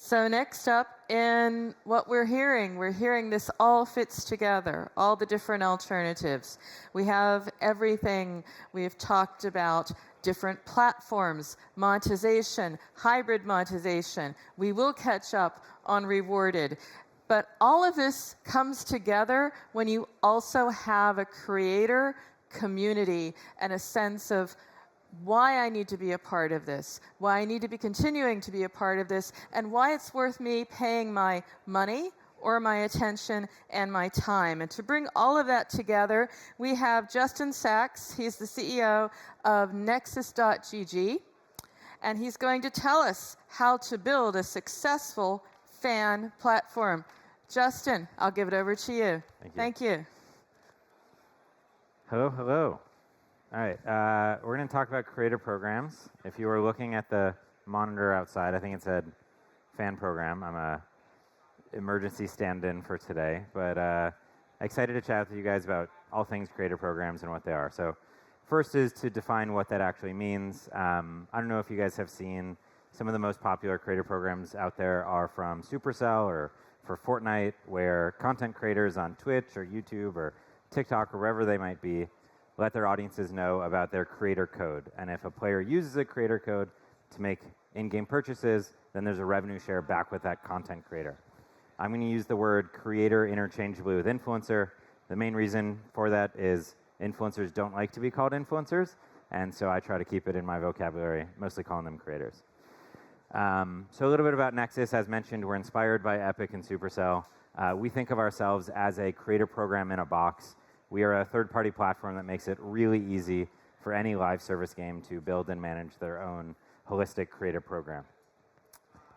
So next up, in what we're hearing this all fits together, all the different alternatives. We have everything. We've talked about different platforms, monetization, hybrid monetization. We will catch up on rewarded. But all of this comes together when you also have a creator community and a sense of why I need to be a part of this, why I need to be continuing to be a part of this, and why it's worth me paying my money or my attention and my time. And to bring all of that together, we have Justin Sachs. He's the CEO of Nexus.gg, and he's going to tell us how to build a successful fan platform. Justin, I'll give it over to you. Thank you. Hello, hello. All right, we're going to talk about creator programs. If you were looking at the monitor outside, I think it said fan program. I'm a emergency stand-in for today, but excited to chat with you guys about all things creator programs and what they are. So first is to define what that actually means. I don't know if you guys have seen some of the most popular creator programs out there are from Supercell or for Fortnite, where content creators on Twitch or YouTube or TikTok or wherever they might be let their audiences know about their creator code. And if a player uses a creator code to make in-game purchases, then there's a revenue share back with that content creator. I'm going to use the word creator interchangeably with influencer. The main reason for that is influencers don't like to be called influencers, and so I try to keep it in my vocabulary, mostly calling them creators. So a little bit about Nexus. As mentioned, we're inspired by Epic and Supercell. We think of ourselves as a creator program in a box. We are a third-party platform that makes it really easy for any live service game to build and manage their own holistic creator program.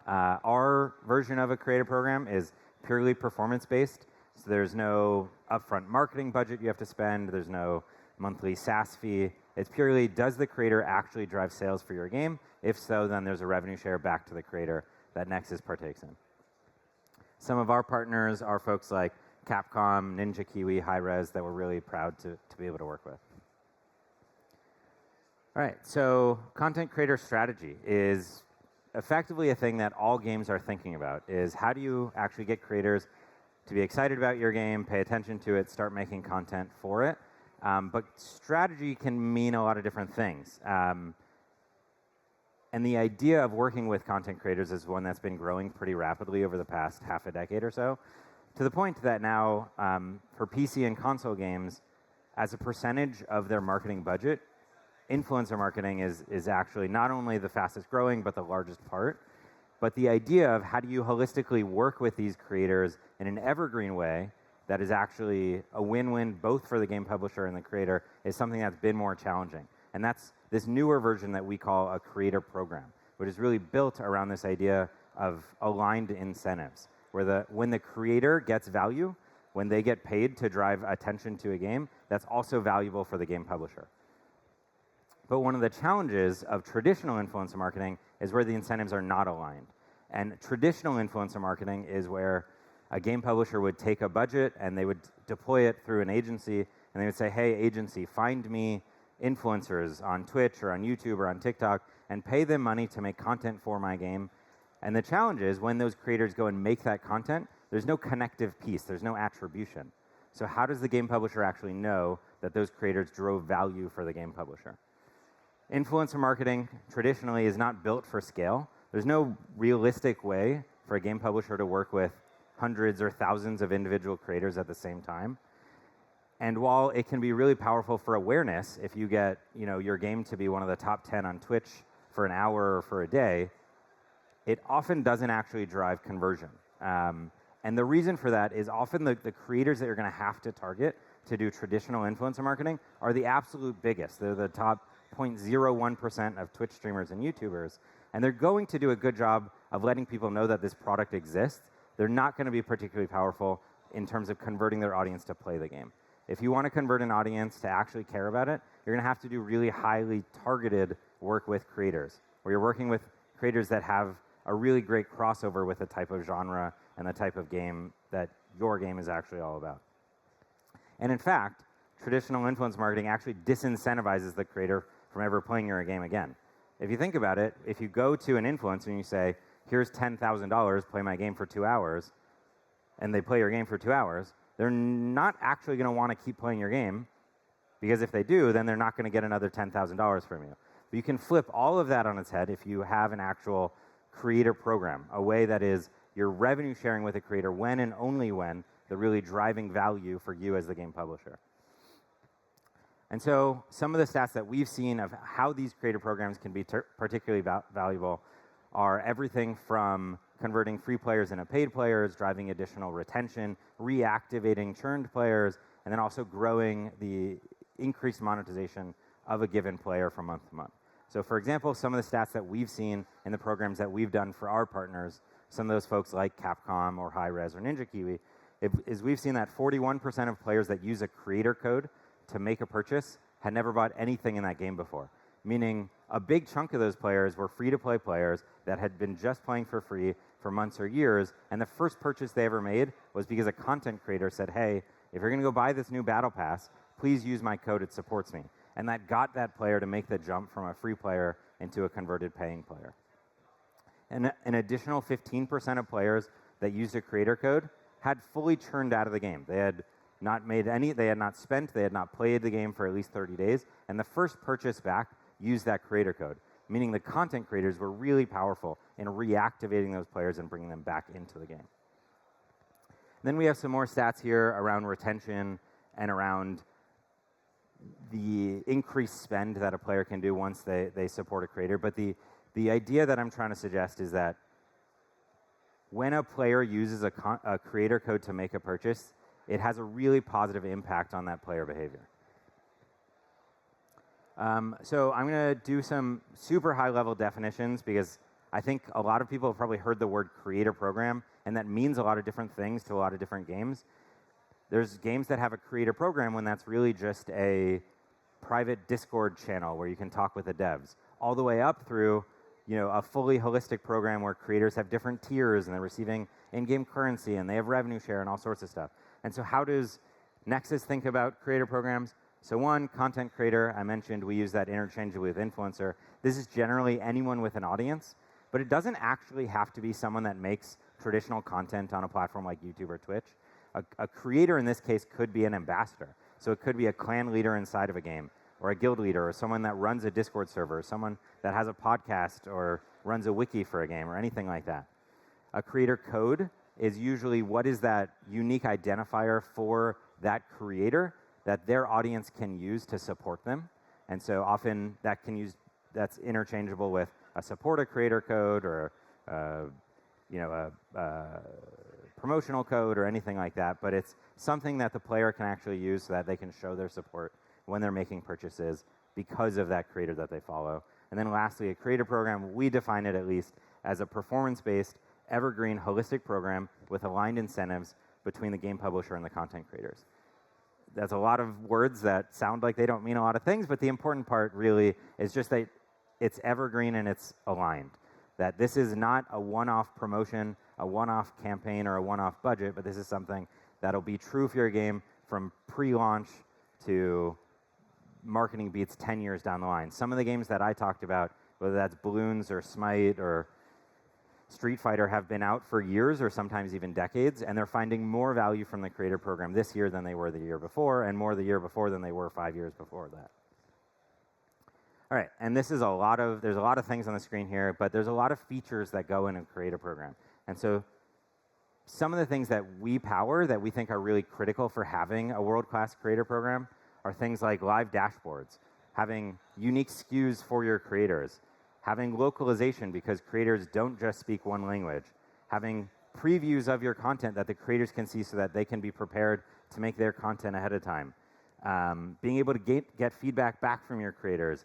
Our version of a creator program is purely performance-based, so there's no upfront marketing budget you have to spend, there's no monthly SaaS fee. It's purely, does the creator actually drive sales for your game? If so, then there's a revenue share back to the creator that Nexus partakes in. Some of our partners are folks like Capcom, Ninja Kiwi, Hi-Rez that we're really proud to be able to work with. All right, so content creator strategy is effectively a thing that all games are thinking about, is how do you actually get creators to be excited about your game, pay attention to it, start making content for it. But strategy can mean a lot of different things. And the idea of working with content creators is one that's been growing pretty rapidly over the past half a decade or so, to the point that now, for PC and console games, as a percentage of their marketing budget, influencer marketing is actually not only the fastest growing, but the largest part. But the idea of how do you holistically work with these creators in an evergreen way that is actually a win-win both for the game publisher and the creator is something that's been more challenging. And that's this newer version that we call a creator program, which is really built around this idea of aligned incentives, where when the creator gets value, when they get paid to drive attention to a game, that's also valuable for the game publisher. But one of the challenges of traditional influencer marketing is where the incentives are not aligned. And traditional influencer marketing is where a game publisher would take a budget and they would deploy it through an agency, and they would say, hey, agency, find me influencers on Twitch or on YouTube or on TikTok and pay them money to make content for my game. And the challenge is when those creators go and make that content, there's no connective piece, there's no attribution. So how does the game publisher actually know that those creators drove value for the game publisher? Influencer marketing traditionally is not built for scale. There's no realistic way for a game publisher to work with hundreds or thousands of individual creators at the same time. And while it can be really powerful for awareness, if you get your game to be one of the top 10 on Twitch for an hour or for a day, it often doesn't actually drive conversion. And the reason for that is often the creators that you're going to have to target to do traditional influencer marketing are the absolute biggest. They're the top 0.01% of Twitch streamers and YouTubers. And they're going to do a good job of letting people know that this product exists. They're not going to be particularly powerful in terms of converting their audience to play the game. If you want to convert an audience to actually care about it, you're going to have to do really highly targeted work with creators, where you're working with creators that have a really great crossover with the type of genre and the type of game that your game is actually all about. And in fact, traditional influence marketing actually disincentivizes the creator from ever playing your game again. If you think about it, if you go to an influencer and you say, here's $10,000, play my game for 2 hours, and they play your game for 2 hours, they're not actually going to want to keep playing your game, because if they do, then they're not going to get another $10,000 from you. But you can flip all of that on its head if you have an actual creator program, a way that is you're revenue sharing with a creator when and only when they're really driving value for you as the game publisher. And so some of the stats that we've seen of how these creator programs can be particularly valuable are everything from converting free players into paid players, driving additional retention, reactivating churned players, and then also growing the increased monetization of a given player from month to month. So for example, some of the stats that we've seen in the programs that we've done for our partners, some of those folks like Capcom or Hi-Rez or Ninja Kiwi, is we've seen that 41% of players that use a creator code to make a purchase had never bought anything in that game before. Meaning a big chunk of those players were free-to-play players that had been just playing for free for months or years, and the first purchase they ever made was because a content creator said, hey, if you're going to go buy this new battle pass, please use my code, it supports me. And that got that player to make the jump from a free player into a converted paying player. And an additional 15% of players that used a creator code had fully churned out of the game. They had not made any, they had not spent, they had not played the game for at least 30 days, and the first purchase back used that creator code, meaning the content creators were really powerful in reactivating those players and bringing them back into the game. Then we have some more stats here around retention and around the increased spend that a player can do once they support a creator. But the idea that I'm trying to suggest is that when a player uses a creator code to make a purchase, it has a really positive impact on that player behavior. So I'm going to do some super high-level definitions because I think a lot of people have probably heard the word creator program, and that means a lot of different things to a lot of different games. There's games that have a creator program when that's really just a private Discord channel where you can talk with the devs, all the way up through a fully holistic program where creators have different tiers and they're receiving in-game currency and they have revenue share and all sorts of stuff. And so how does Nexus think about creator programs? So one, content creator, I mentioned we use that interchangeably with influencer. This is generally anyone with an audience, but it doesn't actually have to be someone that makes traditional content on a platform like YouTube or Twitch. A creator in this case could be an ambassador. So it could be a clan leader inside of a game, or a guild leader, or someone that runs a Discord server, or someone that has a podcast or runs a wiki for a game, or anything like that. A creator code is usually what is that unique identifier for that creator that their audience can use to support them. And so often that's interchangeable with a support a creator code or a promotional code or anything like that, but it's something that the player can actually use so that they can show their support when they're making purchases because of that creator that they follow. And then lastly, a creator program, we define it at least as a performance-based, evergreen, holistic program with aligned incentives between the game publisher and the content creators. That's a lot of words that sound like they don't mean a lot of things, but the important part really is just that it's evergreen and it's aligned. That this is not a one-off promotion, a one-off campaign, or a one-off budget, but this is something that'll be true for your game from pre-launch to marketing beats 10 years down the line. Some of the games that I talked about, whether that's Balloons or Smite or Street Fighter, have been out for years or sometimes even decades, and they're finding more value from the creator program this year than they were the year before, and more the year before than they were 5 years before that. All right, and there's a lot of things on the screen here, but there's a lot of features that go in a creator program. And so some of the things that we power that we think are really critical for having a world-class creator program are things like live dashboards, having unique SKUs for your creators, having localization because creators don't just speak one language, having previews of your content that the creators can see so that they can be prepared to make their content ahead of time, being able to get feedback back from your creators,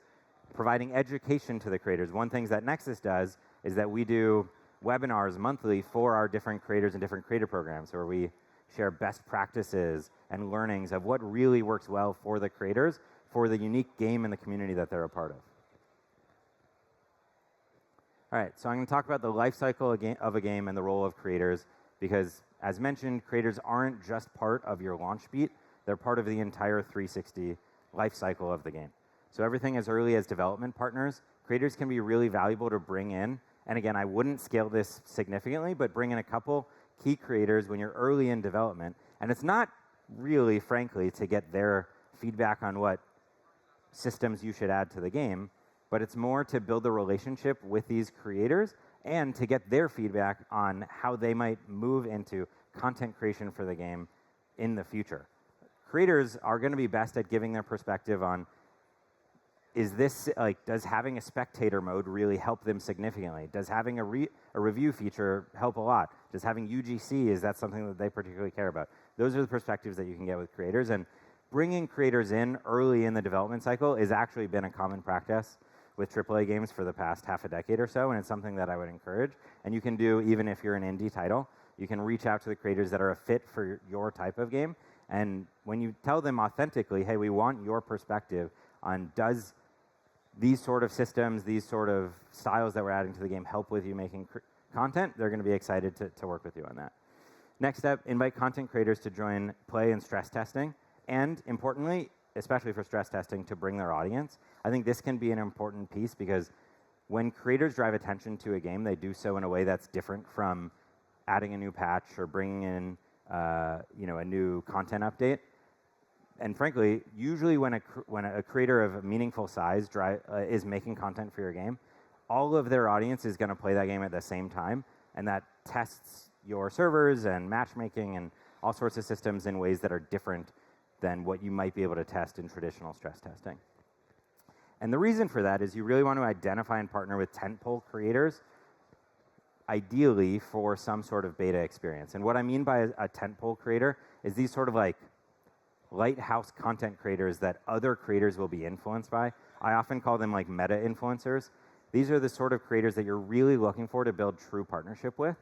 providing education to the creators. One thing that Nexus does is that we do webinars monthly for our different creators and different creator programs where we share best practices and learnings of what really works well for the creators for the unique game and the community that they're a part of. All right, so I'm going to talk about the life cycle of a game and the role of creators because, as mentioned, creators aren't just part of your launch beat. They're part of the entire 360 life cycle of the game. So everything as early as development partners, creators can be really valuable to bring in And again, I wouldn't scale this significantly, but bring in a couple key creators when you're early in development. And it's not really, frankly, to get their feedback on what systems you should add to the game, but it's more to build a relationship with these creators and to get their feedback on how they might move into content creation for the game in the future. Creators are going to be best at giving their perspective on, is this, like, does having a spectator mode really help them significantly? Does having a review feature help a lot? Does having UGC, is that something that they particularly care about? Those are the perspectives that you can get with creators, and bringing creators in early in the development cycle has actually been a common practice with AAA games for the past half a decade or so, and it's something that I would encourage. And you can do even if you're an indie title. You can reach out to the creators that are a fit for your type of game, and when you tell them authentically, hey, we want your perspective on does these sort of systems, these sort of styles that we're adding to the game help with you making content, they're going to be excited to work with you on that. Next step, invite content creators to join play and stress testing, and importantly, especially for stress testing, to bring their audience. I think this can be an important piece because when creators drive attention to a game, they do so in a way that's different from adding a new patch or bringing in a new content update. And frankly, usually when a creator of a meaningful size is making content for your game, all of their audience is going to play that game at the same time, and that tests your servers and matchmaking and all sorts of systems in ways that are different than what you might be able to test in traditional stress testing. And the reason for that is you really want to identify and partner with tentpole creators, ideally for some sort of beta experience. And what I mean by a tentpole creator is these sort of like lighthouse content creators that other creators will be influenced by. I often call them like meta influencers. These are the sort of creators that you're really looking for to build true partnership with.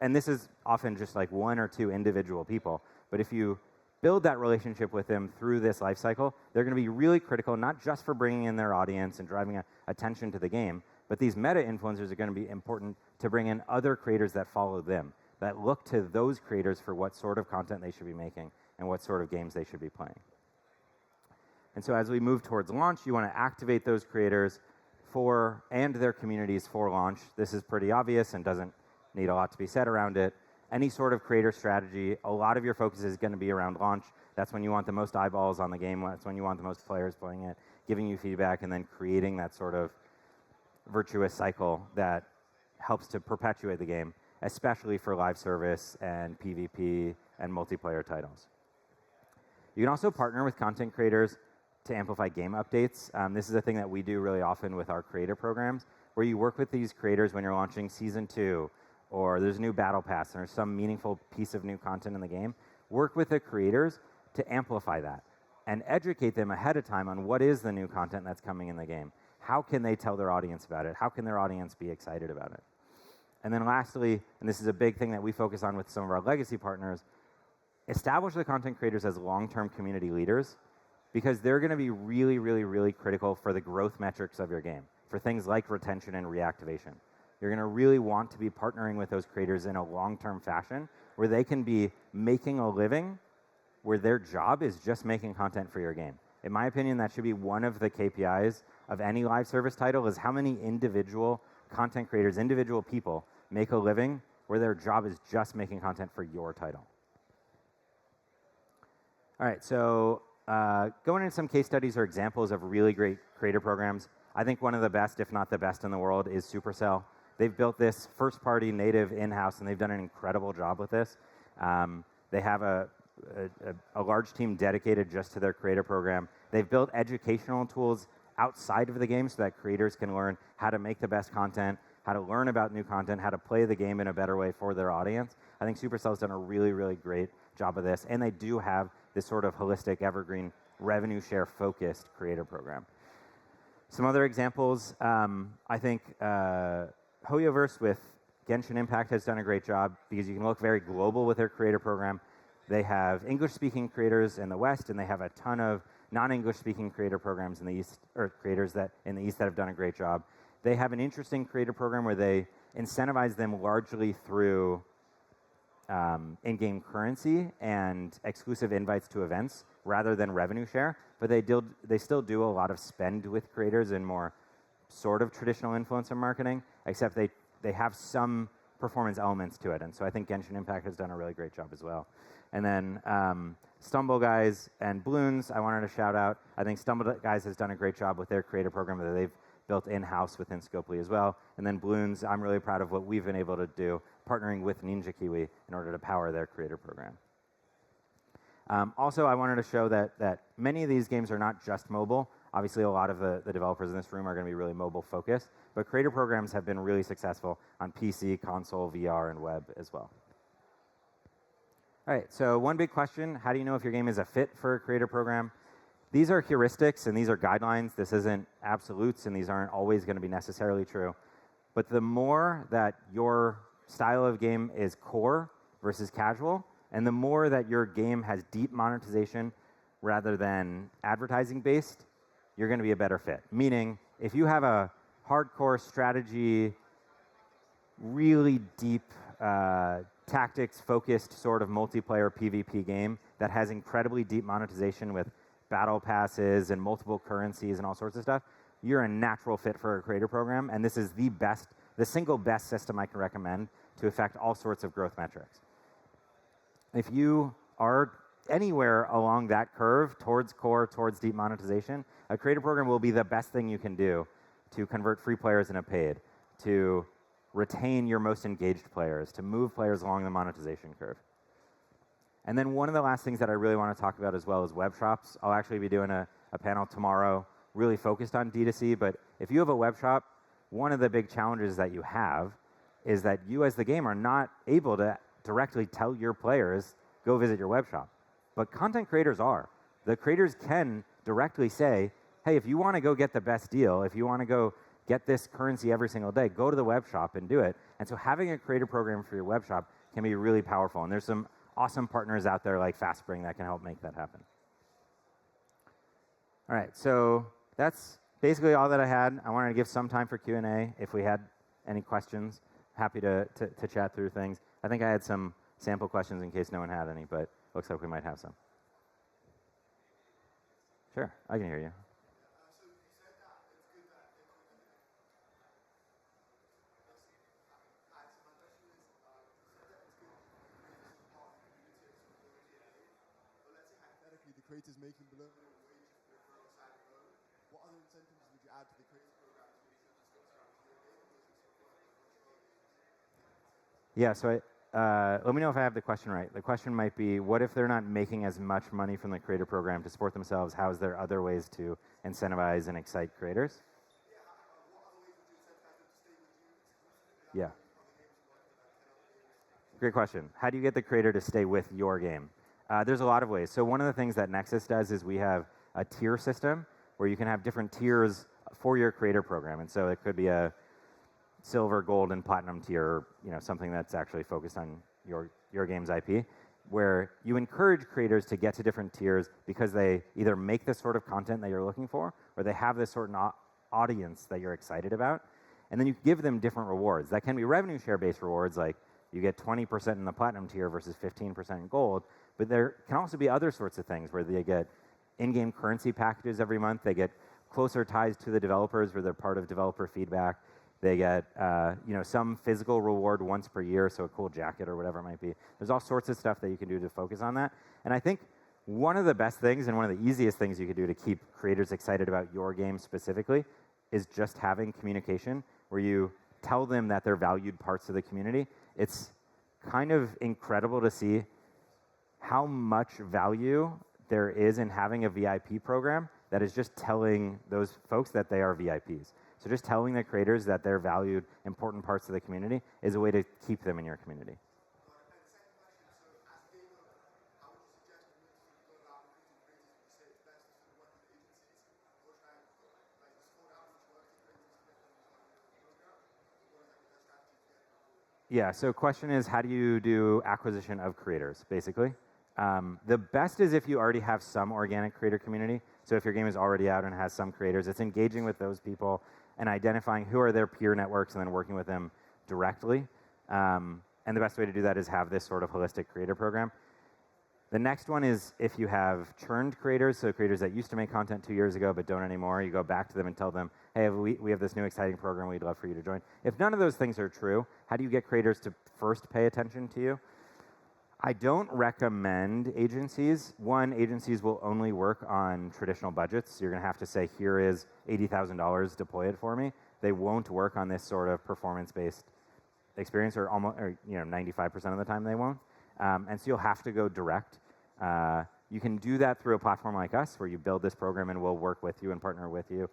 And this is often just like one or two individual people, but if you build that relationship with them through this life cycle, they're going to be really critical, not just for bringing in their audience and driving attention to the game, but these meta influencers are going to be important to bring in other creators that follow them, that look to those creators for what sort of content they should be making and what sort of games they should be playing. And so as we move towards launch, you want to activate those creators and their communities for launch. This is pretty obvious and doesn't need a lot to be said around it. Any sort of creator strategy, a lot of your focus is going to be around launch. That's when you want the most eyeballs on the game. That's when you want the most players playing it, giving you feedback, and then creating that sort of virtuous cycle that helps to perpetuate the game, especially for live service and PvP and multiplayer titles. You can also partner with content creators to amplify game updates. This is a thing that we do really often with our creator programs, where you work with these creators when you're launching Season 2, or there's a new battle pass, and there's some meaningful piece of new content in the game. Work with the creators to amplify that and educate them ahead of time on what is the new content that's coming in the game. How can they tell their audience about it? How can their audience be excited about it? And then lastly, and this is a big thing that we focus on with some of our legacy partners, establish the content creators as long-term community leaders, because they're going to be really, really, really critical for the growth metrics of your game, for things like retention and reactivation. You're going to really want to be partnering with those creators in a long-term fashion where they can be making a living, where their job is just making content for your game. In my opinion, that should be one of the KPIs of any live service title, is how many individual content creators, individual people make a living where their job is just making content for your title. All right, so going into some case studies or examples of really great creator programs, I think one of the best, if not the best in the world, is Supercell. They've built this first-party native in-house, and they've done an incredible job with this. They have a large team dedicated just to their creator program. They've built educational tools outside of the game so that creators can learn how to make the best content, how to learn about new content, how to play the game in a better way for their audience. I think Supercell's done a really, really great job of this, and they do have this sort of holistic, evergreen, revenue share-focused creator program. Some other examples, I think Hoyoverse with Genshin Impact has done a great job because you can look very global with their creator program. They have English-speaking creators in the West, and they have a ton of non-English-speaking creator programs in the East, or creators that in the East that have done a great job. They have an interesting creator program where they incentivize them largely through in-game currency and exclusive invites to events rather than revenue share, but they still do a lot of spend with creators in more sort of traditional influencer marketing, except they have some performance elements to it. And so I think Genshin Impact has done a really great job as well. And then Stumble Guys and Bloons, I wanted to shout out. I think Stumble Guys has done a great job with their creator program that they've built in-house within Scopely as well. And then Bloons, I'm really proud of what we've been able to do, partnering with Ninja Kiwi in order to power their creator program. Also, I wanted to show that many of these games are not just mobile. Obviously, a lot of the developers in this room are going to be really mobile focused, but creator programs have been really successful on PC, console, VR, and web as well. All right, so one big question, how do you know if your game is a fit for a creator program? These are heuristics and these are guidelines. This isn't absolutes and these aren't always going to be necessarily true. But the more that your style of game is core versus casual, and the more that your game has deep monetization rather than advertising based, you're going to be a better fit. Meaning, if you have a hardcore strategy, really deep tactics-focused sort of multiplayer PvP game that has incredibly deep monetization with battle passes and multiple currencies and all sorts of stuff, you're a natural fit for a creator program, and this is the single best system I can recommend to affect all sorts of growth metrics. If you are anywhere along that curve towards core, towards deep monetization, a creator program will be the best thing you can do to convert free players into paid, to retain your most engaged players, to move players along the monetization curve. And then one of the last things that I really want to talk about as well is web shops. I'll actually be doing a panel tomorrow really focused on D2C, but if you have a web shop, one of the big challenges that you have is that you as the game are not able to directly tell your players, go visit your web shop. But content creators are. The creators can directly say, hey, if you want to go get the best deal, if you want to go get this currency every single day, go to the web shop and do it. And so having a creator program for your web shop can be really powerful. And there's some awesome partners out there like FastSpring that can help make that happen. All right, so that's basically all that I had. I wanted to give some time for Q&A. If we had any questions, happy to chat through things. I think I had some sample questions in case no one had any, but looks like we might have some. Sure, I can hear you. The creators making below minimum wage if they're outside of home. What other incentives would you add to the creator program to make sure this goes around to your game? Yeah, so let me know if I have the question right. The question might be, what if they're not making as much money from the creator program to support themselves? How is there other ways to incentivize and excite creators? Yeah, what other ways would you incentivize them to stay with you? Yeah. Great question. How do you get the creator to stay with your game? There's a lot of ways. So one of the things that Nexus does is we have a tier system where you can have different tiers for your creator program. And so it could be a silver, gold, and platinum tier, something that's actually focused on your game's IP, where you encourage creators to get to different tiers because they either make the sort of content that you're looking for, or they have this sort of audience that you're excited about. And then you give them different rewards. That can be revenue share-based rewards, like you get 20% in the platinum tier versus 15% in gold. But there can also be other sorts of things where they get in-game currency packages every month. They get closer ties to the developers where they're part of developer feedback. They get some physical reward once per year, so a cool jacket or whatever it might be. There's all sorts of stuff that you can do to focus on that. And I think one of the best things and one of the easiest things you can do to keep creators excited about your game specifically is just having communication where you tell them that they're valued parts of the community. It's kind of incredible to see how much value there is in having a VIP program that is just telling those folks that they are VIPs. So just telling the creators that they're valued important parts of the community is a way to keep them in your community. Yeah, so question is, how do you do acquisition of creators, basically? The best is if you already have some organic creator community. So if your game is already out and has some creators, it's engaging with those people and identifying who are their peer networks and then working with them directly. And the best way to do that is have this sort of holistic creator program. The next one is if you have churned creators, so creators that used to make content 2 years ago but don't anymore, you go back to them and tell them, hey, we have this new exciting program we'd love for you to join. If none of those things are true, how do you get creators to first pay attention to you? I don't recommend agencies. One, agencies will only work on traditional budgets. You're going to have to say, here is $80,000, deploy it for me. They won't work on this sort of performance-based experience, or 95% of the time they won't. And so you'll have to go direct. You can do that through a platform like us, where you build this program and we'll work with you and partner with you.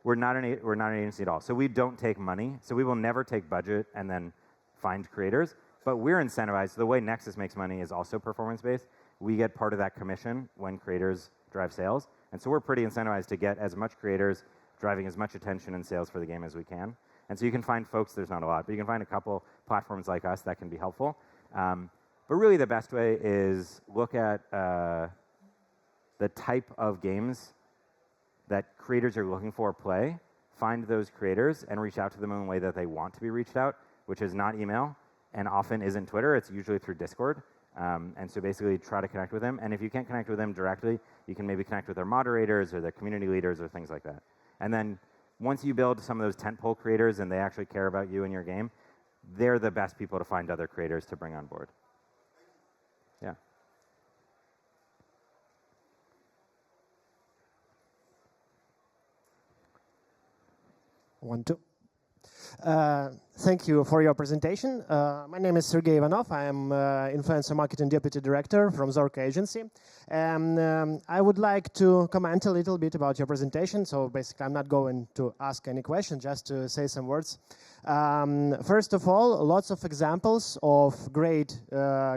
We're not an agency at all. So we don't take money. So we will never take budget and then find creators. But we're incentivized. The way Nexus makes money is also performance-based. We get part of that commission when creators drive sales. And so we're pretty incentivized to get as much creators driving as much attention and sales for the game as we can. And so you can find folks, there's not a lot, but you can find a couple platforms like us that can be helpful. But really the best way is look at the type of games that creators are looking for play, find those creators, and reach out to them in a way that they want to be reached out, which is not email, and often isn't Twitter. It's usually through Discord. And so basically try to connect with them. And if you can't connect with them directly, you can maybe connect with their moderators or their community leaders or things like that. And then once you build some of those tentpole creators and they actually care about you and your game, they're the best people to find other creators to bring on board. Yeah. One, two. Thank you for your presentation. My name is Sergey Ivanov. I am Influencer Marketing Deputy Director from Zorka Agency. And I would like to comment a little bit about your presentation. So basically, I'm not going to ask any questions, just to say some words. First of all, lots of examples of great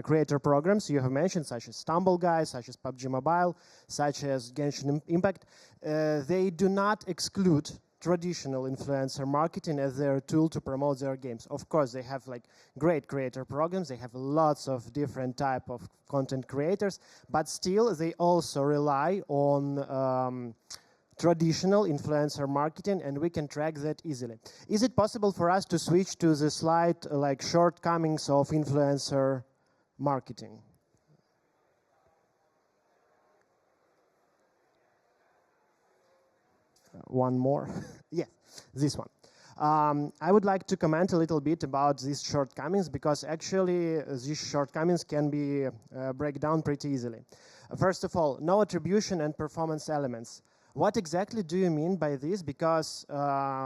creator programs you have mentioned, such as Stumble Guys, such as PUBG Mobile, such as Genshin Impact. They do not exclude traditional influencer marketing as their tool to promote their games. Of course, they have like great creator programs. They have lots of different type of content creators, but still they also rely on traditional influencer marketing, and we can track that easily. Is it possible for us to switch to the slide like shortcomings of influencer marketing? One more. Yes, this one. I would like to comment a little bit about these shortcomings, because actually these shortcomings can be break down pretty easily. First of all, no attribution and performance elements. What exactly do you mean by this? Because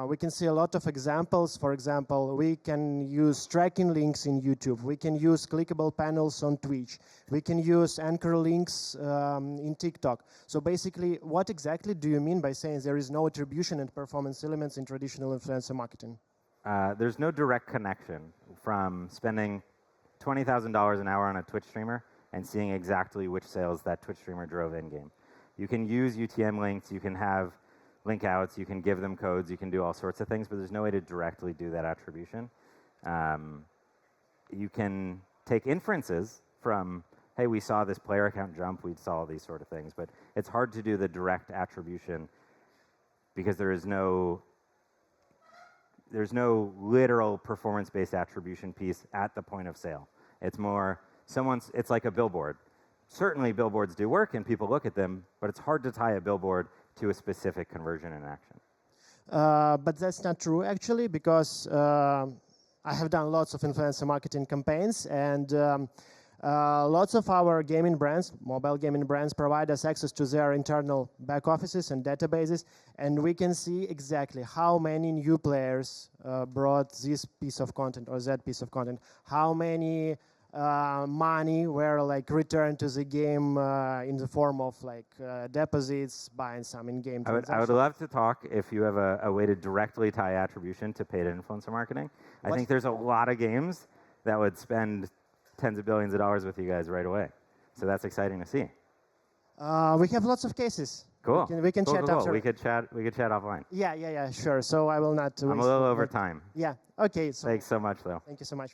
we can see a lot of examples. For example, we can use tracking links in YouTube. We can use clickable panels on Twitch. We can use anchor links in TikTok. So basically, what exactly do you mean by saying there is no attribution and performance elements in traditional influencer marketing? There's no direct connection from spending $20,000 an hour on a Twitch streamer and seeing exactly which sales that Twitch streamer drove in-game. You can use UTM links, you can have link outs, you can give them codes, you can do all sorts of things, but there's no way to directly do that attribution. You can take inferences from, hey, we saw this player account jump, we saw these sort of things, but it's hard to do the direct attribution because there's no literal performance-based attribution piece at the point of sale. It's more, it's like a billboard. Certainly billboards do work and people look at them, but it's hard to tie a billboard to a specific conversion in action. But that's not true, actually, because I have done lots of influencer marketing campaigns, and lots of our gaming brands, mobile gaming brands, provide us access to their internal back offices and databases, and we can see exactly how many new players brought this piece of content or that piece of content, how many money were like returned to the game in the form of like deposits, buying some in-game transactions. I would love to talk if you have a way to directly tie attribution to paid influencer marketing. I think there's a lot of games that would spend tens of billions of dollars with you guys right away. So that's exciting to see. We have lots of cases. Cool. We can chat after. We could chat offline. Yeah, sure. So I will not. I'm a little over time. Yeah. Okay. So thanks so much, though. Thank you so much.